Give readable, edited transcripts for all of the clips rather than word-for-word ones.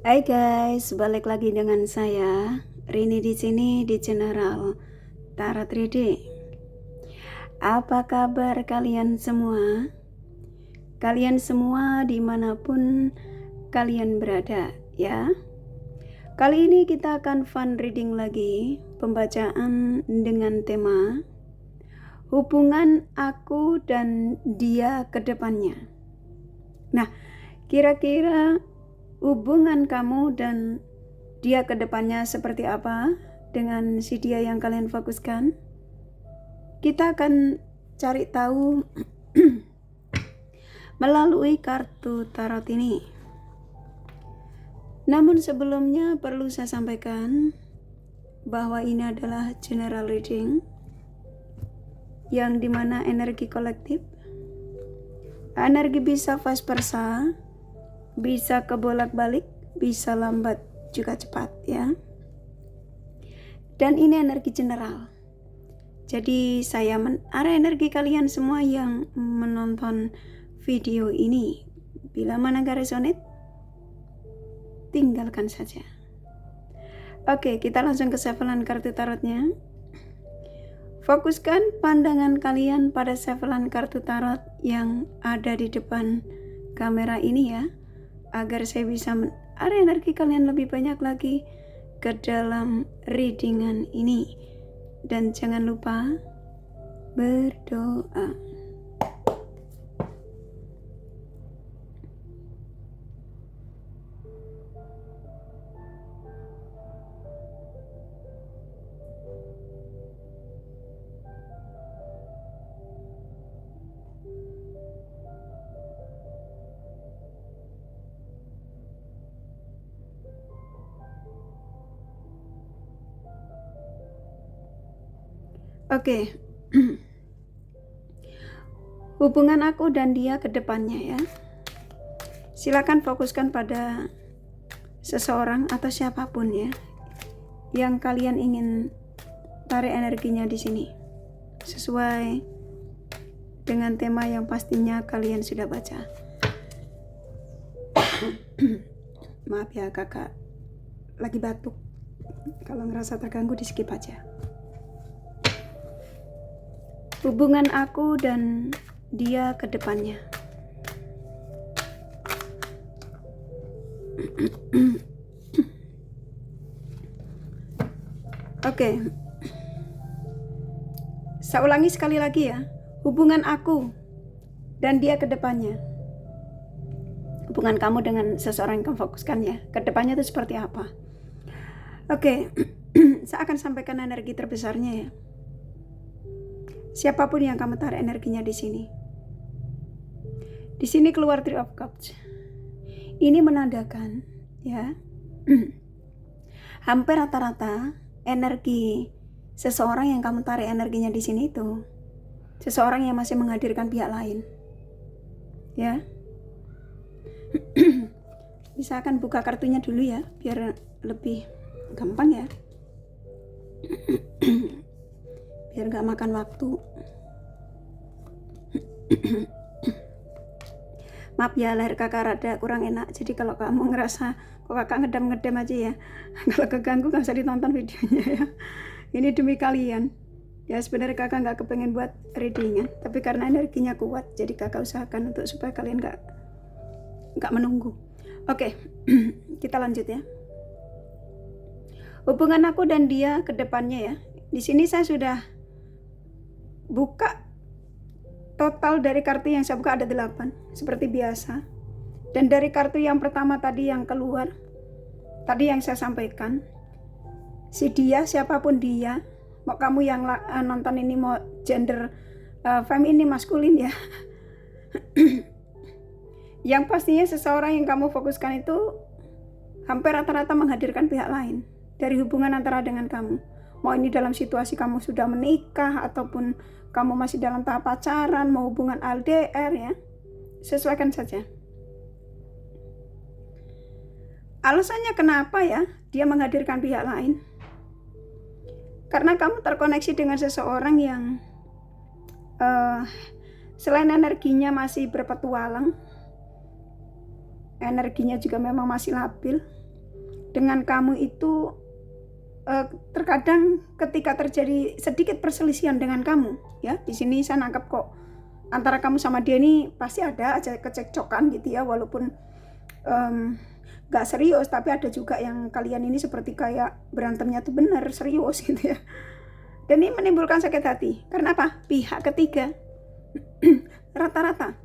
Hai guys, balik lagi dengan saya Rini di sini di General Tarot Reading. Apa kabar kalian semua? Kalian semua dimanapun kalian berada ya. Kali ini kita akan fun reading lagi, pembacaan dengan tema hubungan aku dan dia ke depannya. Nah, kira-kira hubungan kamu dan dia ke depannya seperti apa dengan si dia yang kalian fokuskan? Kita akan cari tahu melalui kartu tarot ini. Namun sebelumnya perlu saya sampaikan bahwa ini adalah general reading yang dimana energi kolektif, energi bisa vice versa, bisa kebolak-balik, bisa lambat juga cepat ya. Dan ini energi general. Jadi saya menarah energi kalian semua yang menonton video ini. Bila mana gak resonate, tinggalkan saja. Oke, kita langsung ke shufflean kartu tarotnya. Fokuskan pandangan kalian pada shufflean kartu tarot yang ada di depan kamera ini ya, agar saya bisa menarah energi kalian lebih banyak lagi ke dalam readingan ini. Dan jangan lupa berdoa. Oke. Hubungan aku dan dia ke depannya ya. Silakan fokuskan pada seseorang atau siapapun ya yang kalian ingin tarik energinya di sini. Sesuai dengan tema yang pastinya kalian sudah baca. Maaf ya kakak, lagi batuk. Kalau ngerasa terganggu di skip aja. Hubungan aku dan dia ke depannya. Oke. Saya ulangi sekali lagi ya. Hubungan aku dan dia ke depannya. Hubungan kamu dengan seseorang yang kamu fokuskan ya. Ke depannya itu seperti apa? Oke. Saya akan sampaikan energi terbesarnya ya. Siapapun yang kamu tarik energinya di sini. Di sini keluar Three of Cups. Ini menandakan ya. Hampir rata-rata energi seseorang yang kamu tarik energinya di sini itu seseorang yang masih menghadirkan pihak lain. Ya. Bisa akan buka kartunya dulu ya, biar lebih gampang ya. Biar gak makan waktu. Maaf ya, leher kakak rada kurang enak. Jadi kalau kamu ngerasa kok kakak ngedam-ngedam aja ya, kalau keganggu gak usah ditonton videonya ya. Ini demi kalian ya. Sebenarnya kakak gak kepengen buat readingan, tapi karena energinya kuat, jadi kakak usahakan untuk supaya kalian gak menunggu. Oke. Kita lanjut ya. Hubungan aku dan dia ke depannya ya. Di sini saya sudah buka total dari kartu yang saya buka ada 8 seperti biasa. Dan dari kartu yang pertama tadi yang keluar, tadi yang saya sampaikan, si dia, siapapun dia, mau kamu yang nonton ini mau gender feminin maskulin ya. Yang pastinya seseorang yang kamu fokuskan itu hampir rata-rata menghadirkan pihak lain dari hubungan antara dengan kamu. Mau ini dalam situasi kamu sudah menikah ataupun kamu masih dalam tahap pacaran, mau hubungan LDR ya, sesuaikan saja. Alasannya kenapa ya dia menghadirkan pihak lain? Karena kamu terkoneksi dengan seseorang yang selain energinya masih berpetualang, energinya juga memang masih labil. dengan kamu itu terkadang ketika terjadi sedikit perselisihan dengan kamu, ya, di sini saya nangkep kok antara kamu sama dia ini pasti ada aja kecekcokan gitu ya, walaupun gak serius, tapi ada juga yang kalian ini seperti kayak berantemnya tuh bener serius gitu ya. Dan ini menimbulkan sakit hati. Karena apa? Pihak ketiga. Rata-rata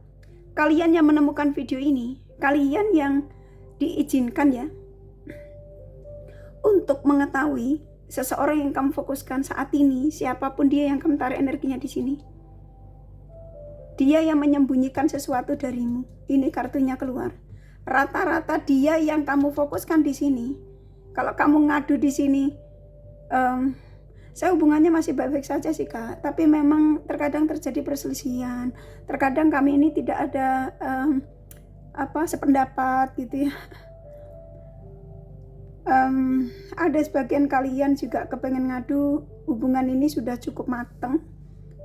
kalian yang menemukan video ini, kalian yang diizinkan ya untuk mengetahui seseorang yang kamu fokuskan saat ini, siapapun dia yang kamu tarik energinya di sini. Dia yang menyembunyikan sesuatu darimu. Ini kartunya keluar. Rata-rata dia yang kamu fokuskan di sini. Kalau kamu ngadu di sini, saya hubungannya masih baik-baik saja sih Kak, tapi memang terkadang terjadi perselisihan. Terkadang kami ini tidak ada sependapat gitu ya. Ada sebagian kalian juga kepengen ngadu, hubungan ini sudah cukup matang,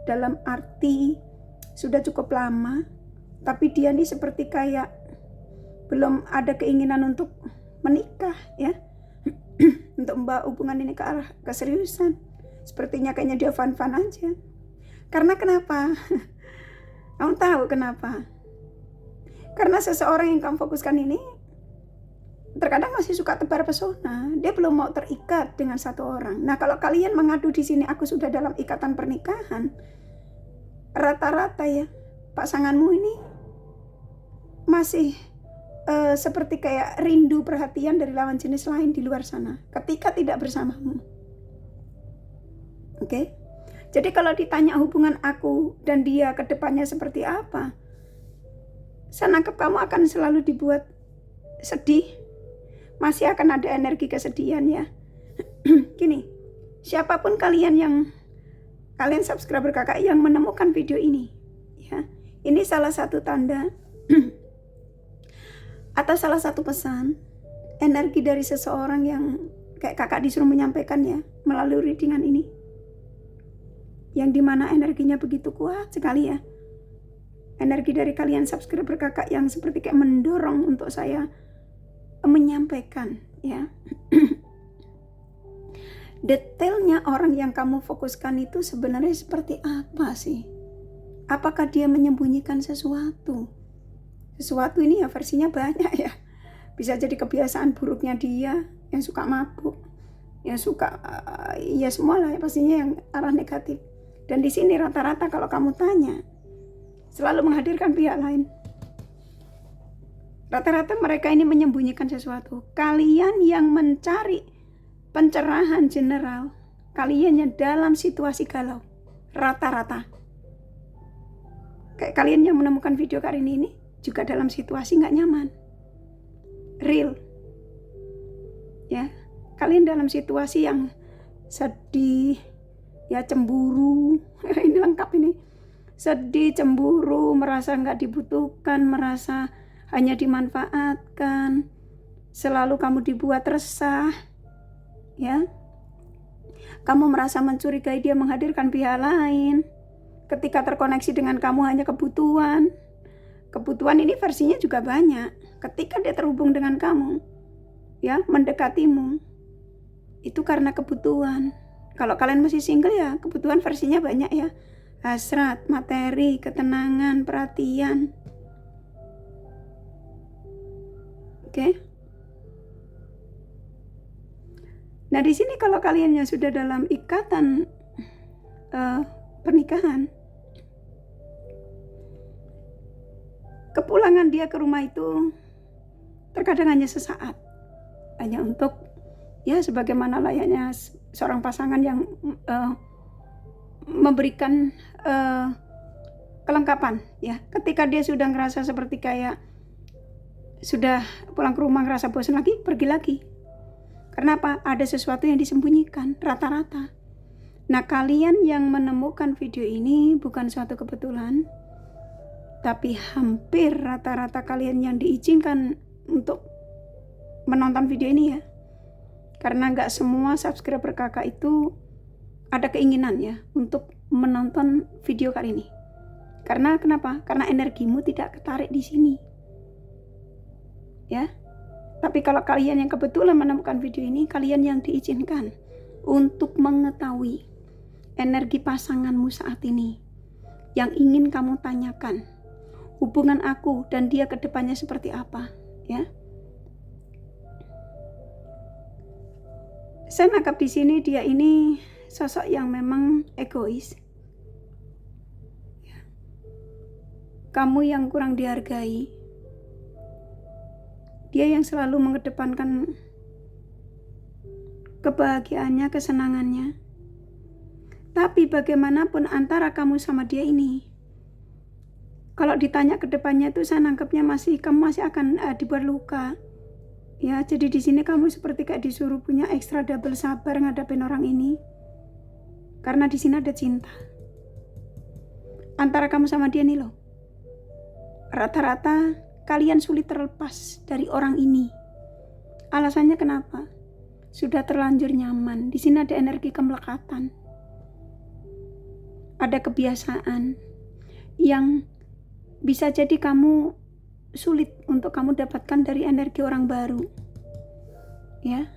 dalam arti sudah cukup lama, tapi dia ini seperti kayak belum ada keinginan untuk menikah ya. Untuk membawa hubungan ini ke arah keseriusan. Sepertinya kayaknya dia fun-fun aja. Karena kenapa? Kamu tahu kenapa? Karena seseorang yang kamu fokuskan ini terkadang masih suka tebar pesona. Dia belum mau terikat dengan satu orang. Nah, kalau kalian mengadu di sini, aku sudah dalam ikatan pernikahan, rata-rata ya pasanganmu ini masih seperti kayak rindu perhatian dari lawan jenis lain di luar sana ketika tidak bersamamu. Oke? Jadi kalau ditanya hubungan aku dan dia ke depannya seperti apa, saya nangkep kamu akan selalu dibuat sedih. Masih akan ada energi kesedihan ya. Gini, siapapun kalian subscriber kakak yang menemukan video ini ya, ini salah satu tanda atau salah satu pesan energi dari seseorang yang kayak kakak disuruh menyampaikan ya melalui readingan ini, yang dimana energinya begitu kuat sekali ya. Energi dari kalian subscriber kakak yang seperti kayak mendorong untuk saya menyampaikan ya. Detailnya orang yang kamu fokuskan itu sebenarnya seperti apa sih? Apakah dia menyembunyikan sesuatu? Sesuatu ini ya versinya banyak ya. Bisa jadi kebiasaan buruknya dia yang suka mabuk, yang suka ya semua lah ya, pastinya yang arah negatif. Dan di sini rata-rata kalau kamu tanya selalu menghadirkan pihak lain. Rata-rata mereka ini menyembunyikan sesuatu. Kalian yang mencari pencerahan general, kalian yang dalam situasi galau. Rata-rata. Kayak kalian yang menemukan video kali ini juga dalam situasi nggak nyaman. Real. Ya, kalian dalam situasi yang sedih, ya cemburu. Ini lengkap ini. Sedih, cemburu, merasa nggak dibutuhkan, merasa hanya dimanfaatkan, selalu kamu dibuat resah, ya. Kamu merasa mencurigai dia menghadirkan pihak lain. Ketika terkoneksi dengan kamu hanya kebutuhan. Kebutuhan ini versinya juga banyak. Ketika dia terhubung dengan kamu, ya, mendekatimu, itu karena kebutuhan. Kalau kalian masih single ya, kebutuhan versinya banyak ya. Hasrat, materi, ketenangan, perhatian. Oke. Nah di sini kalau kalian yang sudah dalam ikatan pernikahan, kepulangan dia ke rumah itu terkadang hanya sesaat, hanya untuk ya sebagaimana layaknya seorang pasangan yang memberikan kelengkapan ya. Ketika dia sudah ngerasa seperti kayak sudah pulang ke rumah ngerasa bosan lagi, pergi lagi. Karena apa? Ada sesuatu yang disembunyikan rata-rata. Nah, kalian yang menemukan video ini bukan suatu kebetulan, tapi hampir rata-rata kalian yang diizinkan untuk menonton video ini ya. Karena nggak semua subscriber kakak itu ada keinginan ya untuk menonton video kali ini. Karena kenapa? Karena energimu tidak ketarik di sini. Ya. Tapi kalau kalian yang kebetulan menemukan video ini, kalian yang diizinkan untuk mengetahui energi pasanganmu saat ini. Yang ingin kamu tanyakan, hubungan aku dan dia ke depannya seperti apa, ya. Saya nangkap di sini dia ini sosok yang memang egois. Kamu yang kurang dihargai. Dia yang selalu mengedepankan kebahagiaannya, kesenangannya. Tapi bagaimanapun antara kamu sama dia ini, kalau ditanya ke depannya itu saya nangkepnya kamu masih akan dibuat luka. Ya, jadi di sini kamu seperti kayak disuruh punya ekstra double sabar ngadapin orang ini. Karena di sini ada cinta. Antara kamu sama dia nih loh. Rata-rata kalian sulit terlepas dari orang ini. Alasannya kenapa? Sudah terlanjur nyaman. Di sini ada energi kemelekatan. Ada kebiasaan yang bisa jadi kamu sulit untuk kamu dapatkan dari energi orang baru. Ya.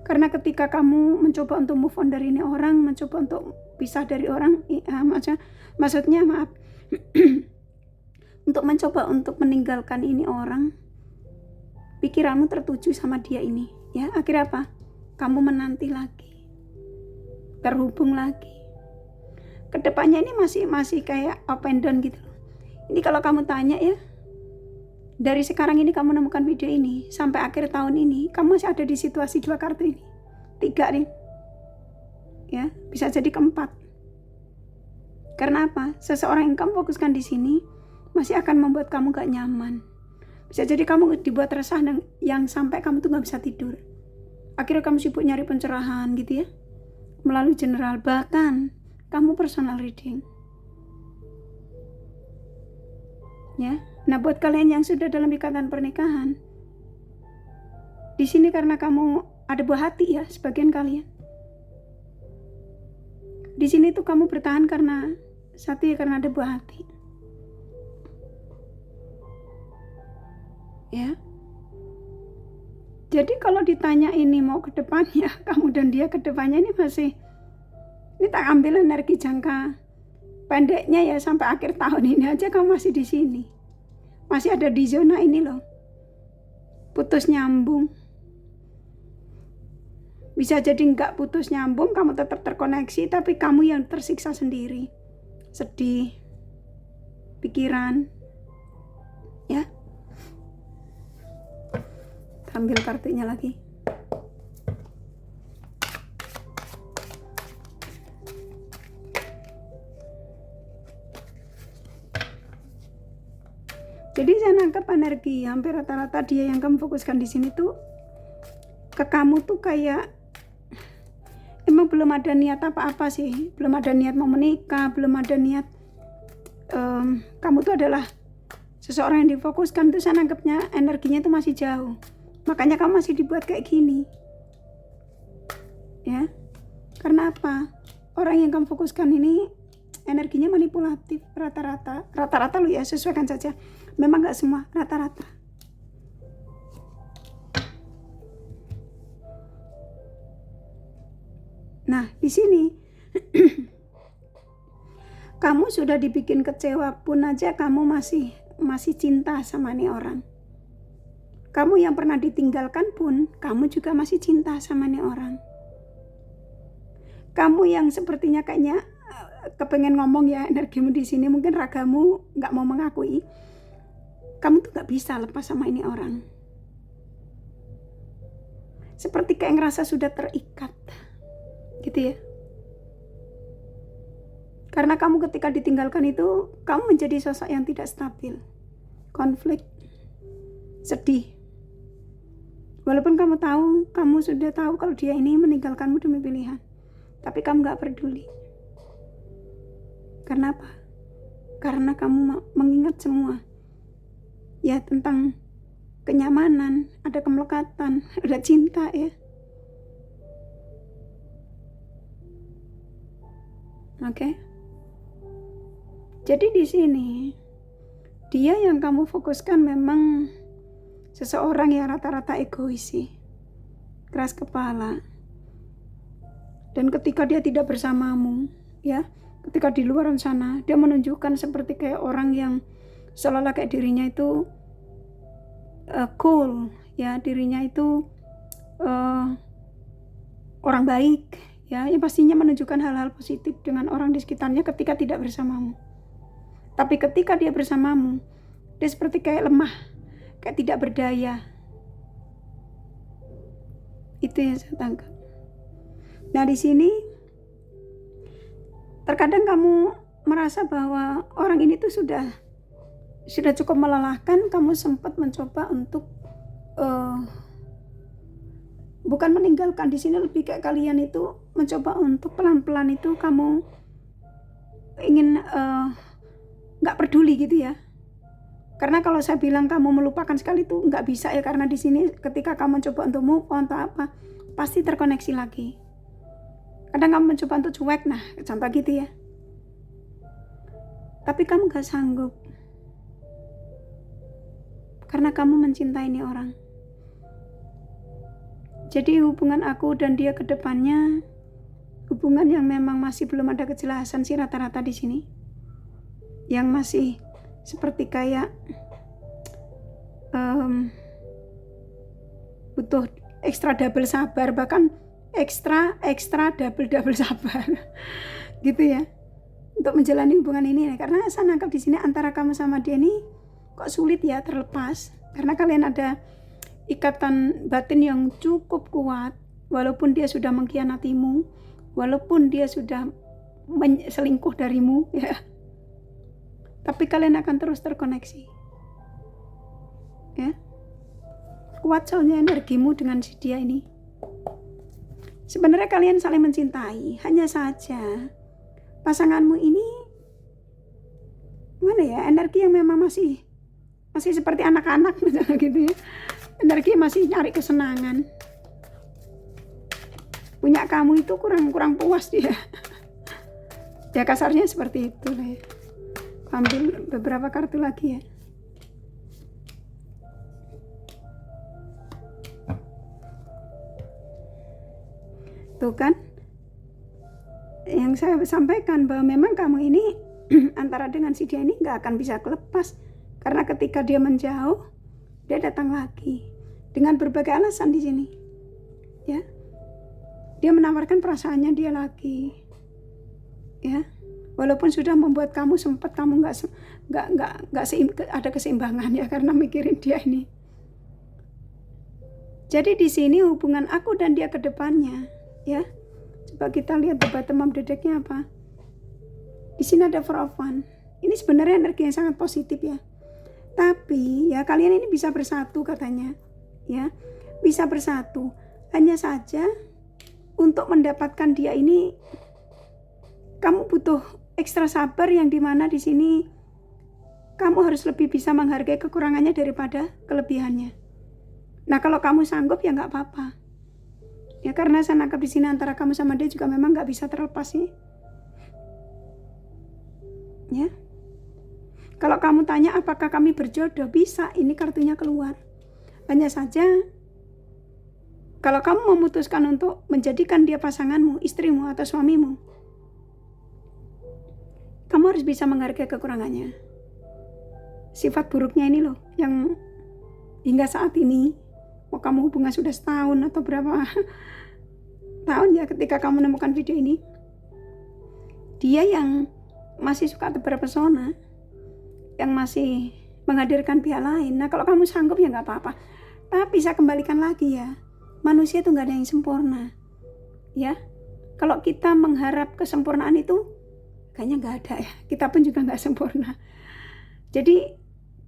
Karena ketika kamu mencoba untuk move on dari ini orang, mencoba untuk pisah dari orang, maksudnya maaf. Untuk mencoba untuk meninggalkan ini orang, pikiranmu tertuju sama dia ini, ya. Akhirnya apa? Kamu menanti lagi, terhubung lagi. Kedepannya ini masih kayak up and down gitu. Ini kalau kamu tanya ya, dari sekarang ini kamu menemukan video ini sampai akhir tahun ini, kamu masih ada di situasi 2 kartu ini, 3 nih, ya, bisa jadi keempat. Karena apa? Seseorang yang kamu fokuskan di sini masih akan membuat kamu gak nyaman. Bisa jadi kamu dibuat resah yang sampai kamu tuh gak bisa tidur. Akhirnya kamu sibuk nyari pencerahan gitu ya, melalui general, bahkan kamu personal reading. Ya, nah buat kalian yang sudah dalam ikatan pernikahan, di sini karena kamu ada buah hati ya, sebagian kalian. Di sini tuh kamu bertahan karena satu ya, karena ada buah hati. Ya. Jadi kalau ditanya ini mau ke depannya, kamu dan dia ke depannya ini tak ambil energi jangka pendeknya ya, sampai akhir tahun ini aja kamu masih di sini. Masih ada di zona ini loh. Putus nyambung. Bisa jadi enggak putus nyambung, kamu tetap terkoneksi, tapi kamu yang tersiksa sendiri. Sedih. Pikiran. Ya. Ambil kartunya lagi. Jadi saya nangkep energi hampir rata-rata dia yang kamu fokuskan di sini tuh ke kamu tuh kayak emang belum ada niat apa-apa sih, belum ada niat mau menikah, belum ada niat kamu tuh adalah seseorang yang difokuskan tuh. Saya nangkepnya energinya tuh masih jauh. Makanya kamu masih dibuat kayak gini. Ya. Karena apa? Orang yang kamu fokuskan ini energinya manipulatif rata-rata. Rata-rata lu ya, sesuaikan saja. Memang gak semua, rata-rata. Nah, di sini kamu sudah dibikin kecewa pun aja kamu masih cinta sama nih orang. Kamu yang pernah ditinggalkan pun, kamu juga masih cinta sama nih orang. Kamu yang sepertinya kayaknya kepengen ngomong ya, energimu di sini mungkin ragamu nggak mau mengakui. Kamu tuh nggak bisa lepas sama ini orang. Seperti kayak ngerasa sudah terikat, gitu ya. Karena kamu ketika ditinggalkan itu, kamu menjadi sosok yang tidak stabil, konflik, sedih. Walaupun kamu sudah tahu kalau dia ini meninggalkanmu demi pilihan, tapi kamu gak peduli. Karena apa? Karena kamu mengingat semua ya tentang kenyamanan, ada kemelekatan, ada cinta ya. Oke. Jadi di sini dia yang kamu fokuskan memang seseorang yang rata-rata egois sih, keras kepala. Dan ketika dia tidak bersamamu, ya, ketika di luar sana, dia menunjukkan seperti kayak orang yang seolah-olah kayak dirinya itu cool, ya, dirinya itu orang baik, ya, yang pastinya menunjukkan hal-hal positif dengan orang di sekitarnya ketika tidak bersamamu. Tapi ketika dia bersamamu, dia seperti kayak lemah, kayak tidak berdaya. Itu yang saya tangkap. Nah, di sini terkadang kamu merasa bahwa orang ini tuh sudah cukup melelahkan. Kamu sempat mencoba untuk bukan meninggalkan, di sini lebih kayak kalian itu mencoba untuk pelan-pelan itu kamu ingin nggak peduli gitu ya. Karena kalau saya bilang kamu melupakan sekali itu nggak bisa ya, karena di sini ketika kamu coba untuk move on atau apa, pasti terkoneksi lagi. Kadang kamu mencoba untuk cuek, nah contoh gitu ya. Tapi kamu nggak sanggup, karena kamu mencintai ini orang. Jadi hubungan aku dan dia ke depannya, hubungan yang memang masih belum ada kejelasan sih rata-rata di sini. Yang masih seperti kayak butuh ekstra double sabar, bahkan ekstra double sabar gitu ya, untuk menjalani hubungan ini. Karena saya nangkap di sini antara kamu sama dia ini kok sulit ya terlepas, karena kalian ada ikatan batin yang cukup kuat. Walaupun dia sudah mengkhianatimu, walaupun dia sudah selingkuh darimu ya, tapi kalian akan terus terkoneksi ya. Kuat soalnya energimu dengan si dia ini. Sebenarnya kalian saling mencintai, hanya saja pasanganmu ini mana ya, energi yang memang masih seperti anak-anak gitu ya. Energi masih nyari kesenangan. Punya kamu itu kurang puas dia. Ya kasarnya seperti itu lah ya. Ambil beberapa kartu lagi ya. Tuh kan, yang saya sampaikan bahwa memang kamu ini antara dengan si dia ini nggak akan bisa kelepas, karena ketika dia menjauh, dia datang lagi dengan berbagai alasan di sini, ya. Dia menawarkan perasaannya dia lagi, ya. Walaupun sudah membuat kamu sempat kamu nggak ada keseimbangan ya, karena mikirin dia ini. Jadi di sini hubungan aku dan dia ke depannya, ya. Coba kita lihat the bottom of the deck-nya apa. Di sini ada Four of Wands. Ini sebenarnya energi yang sangat positif ya. Tapi ya kalian ini bisa bersatu katanya, ya. Bisa bersatu. Hanya saja untuk mendapatkan dia ini kamu butuh ekstra sabar, yang dimana di sini kamu harus lebih bisa menghargai kekurangannya daripada kelebihannya. Nah kalau kamu sanggup ya nggak apa-apa. Ya karena saya nangkap di sini antara kamu sama dia juga memang nggak bisa terlepas sih. Ya. Kalau kamu tanya apakah kami berjodoh, bisa, ini kartunya keluar. Hanya saja kalau kamu memutuskan untuk menjadikan dia pasanganmu, istrimu atau suamimu, kamu harus bisa menghargai kekurangannya. Sifat buruknya ini loh, yang hingga saat ini, mau kamu hubungan sudah setahun atau berapa tahun ya, ketika kamu menemukan video ini, dia yang masih suka terpesona, yang masih menghadirkan pihak lain. Nah kalau kamu sanggup ya nggak apa-apa. Tapi saya kembalikan lagi ya, manusia itu nggak ada yang sempurna, ya. Kalau kita mengharap kesempurnaan itu kayaknya nggak ada ya. Kita pun juga nggak sempurna. Jadi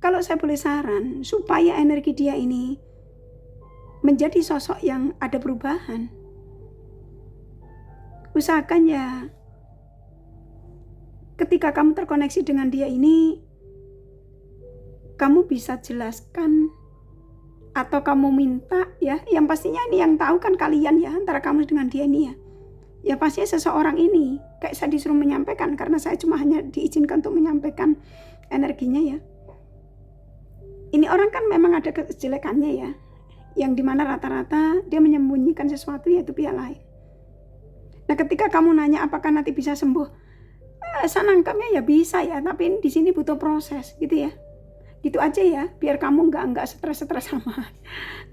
kalau saya boleh saran, supaya energi dia ini menjadi sosok yang ada perubahan, usahakan ya ketika kamu terkoneksi dengan dia ini, kamu bisa jelaskan atau kamu minta ya, yang pastinya ini yang tahu kan kalian ya, antara kamu dengan dia ini ya. Ya pastinya seseorang ini kayak saya disuruh menyampaikan, karena saya cuma hanya diizinkan untuk menyampaikan energinya ya. Ini orang kan memang ada kejelekannya ya, yang dimana rata-rata dia menyembunyikan sesuatu, yaitu pihak lain. Nah, ketika kamu nanya apakah nanti bisa sembuh, saya nangkapnya ya bisa ya, tapi di sini butuh proses gitu ya. Gitu aja ya, biar kamu nggak stres-stres sama.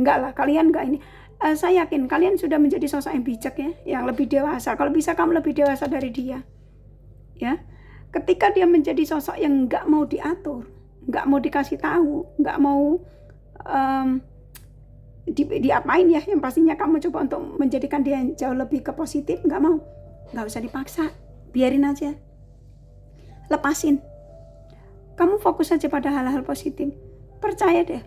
Nggak lah, kalian nggak ini. Saya yakin kalian sudah menjadi sosok yang bijak ya, yang lebih dewasa. Kalau bisa kamu lebih dewasa dari dia. Ya, ketika dia menjadi sosok yang nggak mau diatur, nggak mau dikasih tahu, nggak mau diapain ya, yang pastinya kamu coba untuk menjadikan dia jauh lebih ke positif, nggak mau, nggak usah dipaksa, biarin aja, lepasin. Kamu fokus aja pada hal-hal positif. Percaya deh,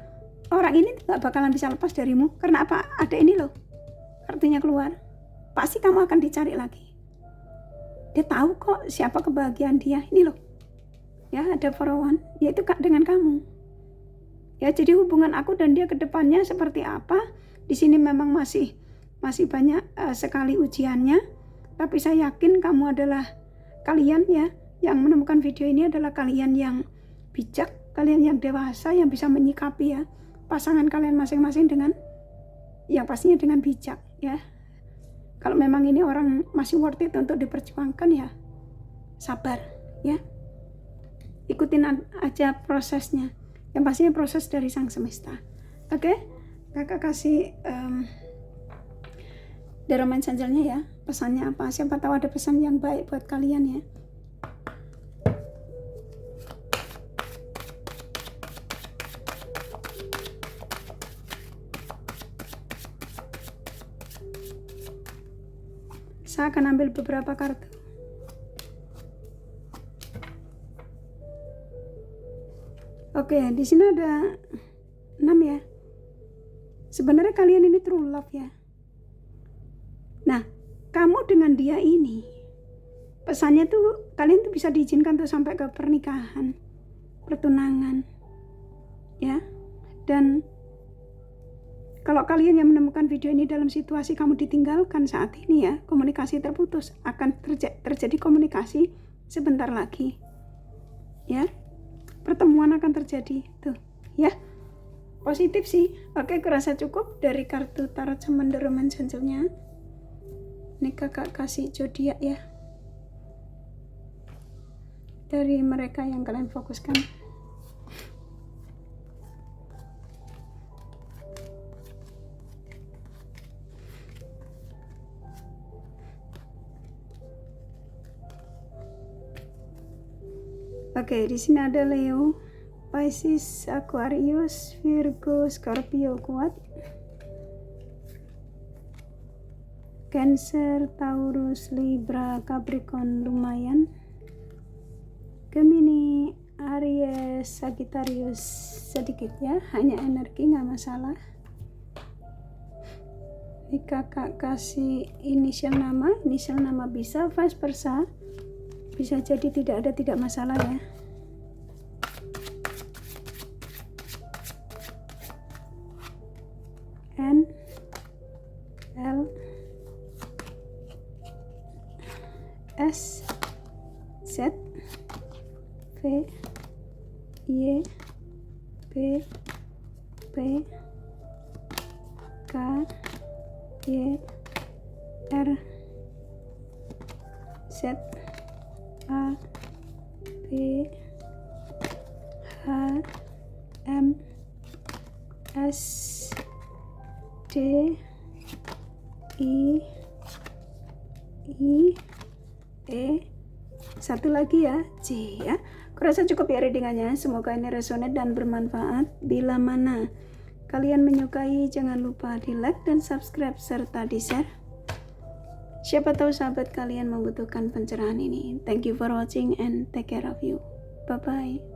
orang ini nggak bakalan bisa lepas darimu. Karena apa? Ada ini loh, kartunya keluar. Pasti kamu akan dicari lagi. Dia tahu kok siapa kebahagiaan dia. Ini loh, ya ada perawan, yaitu dengan kamu. Ya, jadi hubungan aku dan dia ke depannya seperti apa? Di sini memang masih banyak sekali ujiannya. Tapi saya yakin kamu adalah kalian ya, yang menemukan video ini adalah kalian yang bijak, kalian yang dewasa, yang bisa menyikapi ya pasangan kalian masing-masing dengan yang pastinya dengan bijak ya. Kalau memang ini orang masih worth it untuk diperjuangkan ya sabar ya, ikutin aja prosesnya, yang pastinya proses dari sang semesta. Oke, kakak kasih The Romance Angel-nya ya, pesannya apa, siapa tahu ada pesan yang baik buat kalian ya. Saya akan ambil beberapa kartu. Oke, di sini ada 6 ya. Sebenarnya kalian ini true love ya. Nah, kamu dengan dia ini, pesannya tuh kalian tuh bisa diizinkan tuh sampai ke pernikahan, pertunangan, ya. Dan kalau kalian yang menemukan video ini dalam situasi kamu ditinggalkan saat ini ya, komunikasi terputus, akan terjadi komunikasi sebentar lagi. Ya, pertemuan akan terjadi tuh, ya. Positif sih. Oke, kurasa cukup dari kartu tarot sama The Romance Angel-nya. Ini kakak kasih zodiak ya. Dari mereka yang kalian fokuskan. Oke, di sini ada Leo, Pisces, Aquarius, Virgo, Scorpio kuat, Cancer, Taurus, Libra, Capricorn lumayan, Gemini, Aries, Sagittarius sedikit ya, hanya energi nggak masalah. Ini kakak kasih inisial nama bisa vice versa. Bisa jadi tidak masalah ya. N L S Z V Y P P K Y R Z A P H M S D I E, satu lagi ya, C ya. Kurasa cukup ya readingannya. Semoga ini resonate dan bermanfaat. Bila mana kalian menyukai, jangan lupa di like dan subscribe serta di share. Siapa tahu sahabat kalian membutuhkan pencerahan ini. Thank you for watching and take care of you. Bye bye.